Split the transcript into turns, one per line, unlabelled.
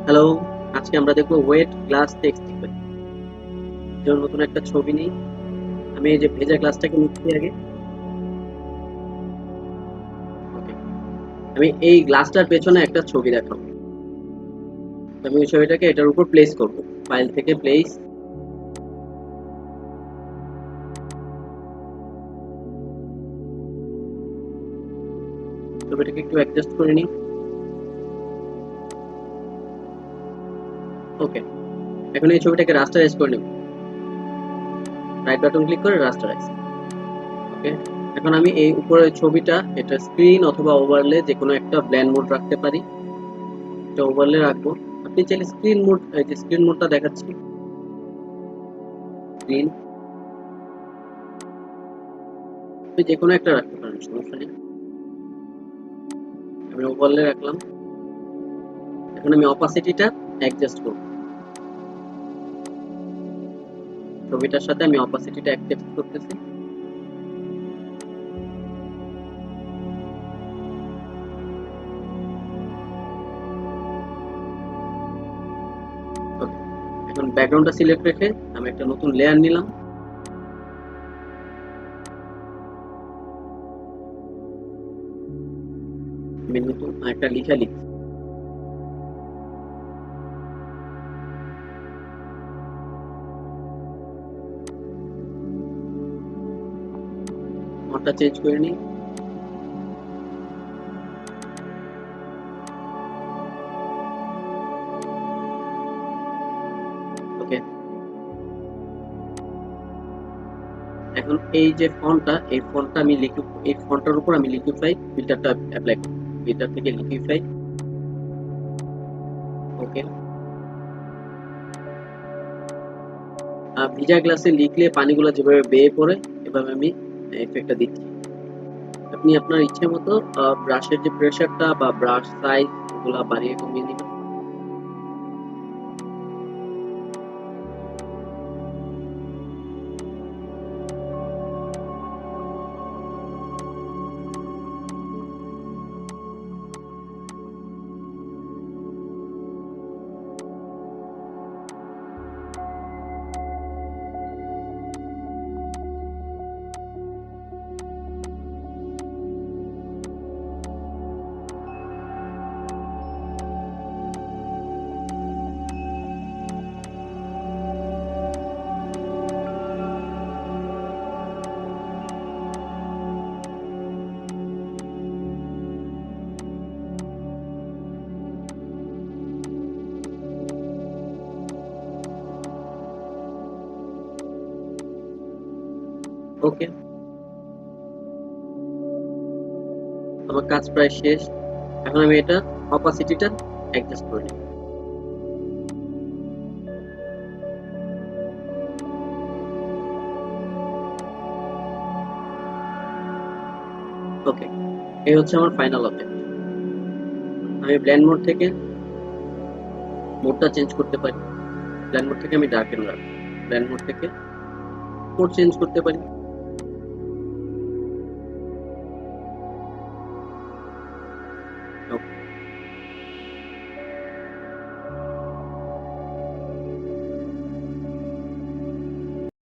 Hello, আজকে আমরা দেখবো ওয়েট গ্লাস টেক্সট ইফেক্ট। যেমন নতুন একটা ছবি নিই। আমি এই যে ভেজা গ্লাসটাকে নিচ্ছি আগে। ওকে, আমি এই গ্লাসটার পেছনে একটা ছবি দেখাবো। আমি ওই ছবিটাকে এটার উপর প্লেস করব। ফাইল থেকে প্লেস। ছবিটাকে একটু অ্যাডজাস্ট করে নিই। ওকে, এখন এই ছবিটাকে রাস্টারাইজ করে নেব। রাইট বাটন ক্লিক করে রাস্টারাইজ। ওকে, এখন আমি এই উপরের ছবিটা এটা স্ক্রিন অথবা ওভারলে যে কোনো একটা ব্লেন্ড মোড রাখতে পারি। এটা ওভারলে রাখবো। আপনি চাইলে স্ক্রিন মোড, এই যে স্ক্রিন মোডটা দেখাচ্ছি, স্ক্রিন, আপনি যে কোনো একটা রাখতে পারেন, সমস্যা নেই। আমি ওভারলে রাখলাম। এখন আমি অপাসিটিটা অ্যাডজাস্ট করব। ছবিটার সাথে আমি অপাসিটিটা অ্যাডজাস্ট করতেছি। ওকে, এখন ব্যাকগ্রাউন্ডটা সিলেক্ট রেখে আমি একটা নতুন লেয়ার নিলাম। আমি নতুন একটা লেখা লিখছি। ফন্টটা চেঞ্জ করে নিই। ওকে, এখন এই যে ফন্টটা, এই ফন্টটা আমি লিখি, এই ফন্টটার উপর আমি লিকুইফাই ফিল্টারটা অ্যাপ্লাই করব। ফিল্টার থেকে লিকুইফাই। ওকে, ভিজা গ্লাসে লিখলে পানিগুলো যেভাবে বেয়ে পড়ে এভাবে আমি এফেক্টটা দিচ্ছি। আপনি আপনার ইচ্ছে মতো ব্রাশের যে প্রেসারটা বা ব্রাশ সাইজ ওগুলা বাড়িয়ে কমিয়ে দিবেন। ওকে, আমার কাজ প্রায় শেষ। এখন আমি এটা অপাসিটিটা অ্যাডজাস্ট করে নিই। ওকে, এই হচ্ছে আমার ফাইনাল অবজেক্ট। আমি ব্লেন্ড মোড থেকে মোডটা চেঞ্জ করতে পারি। ব্লেন্ড মোড থেকে আমি ডার্কেন রাখবো। ব্লেন্ড মোড থেকে মোড চেঞ্জ করতে পারি।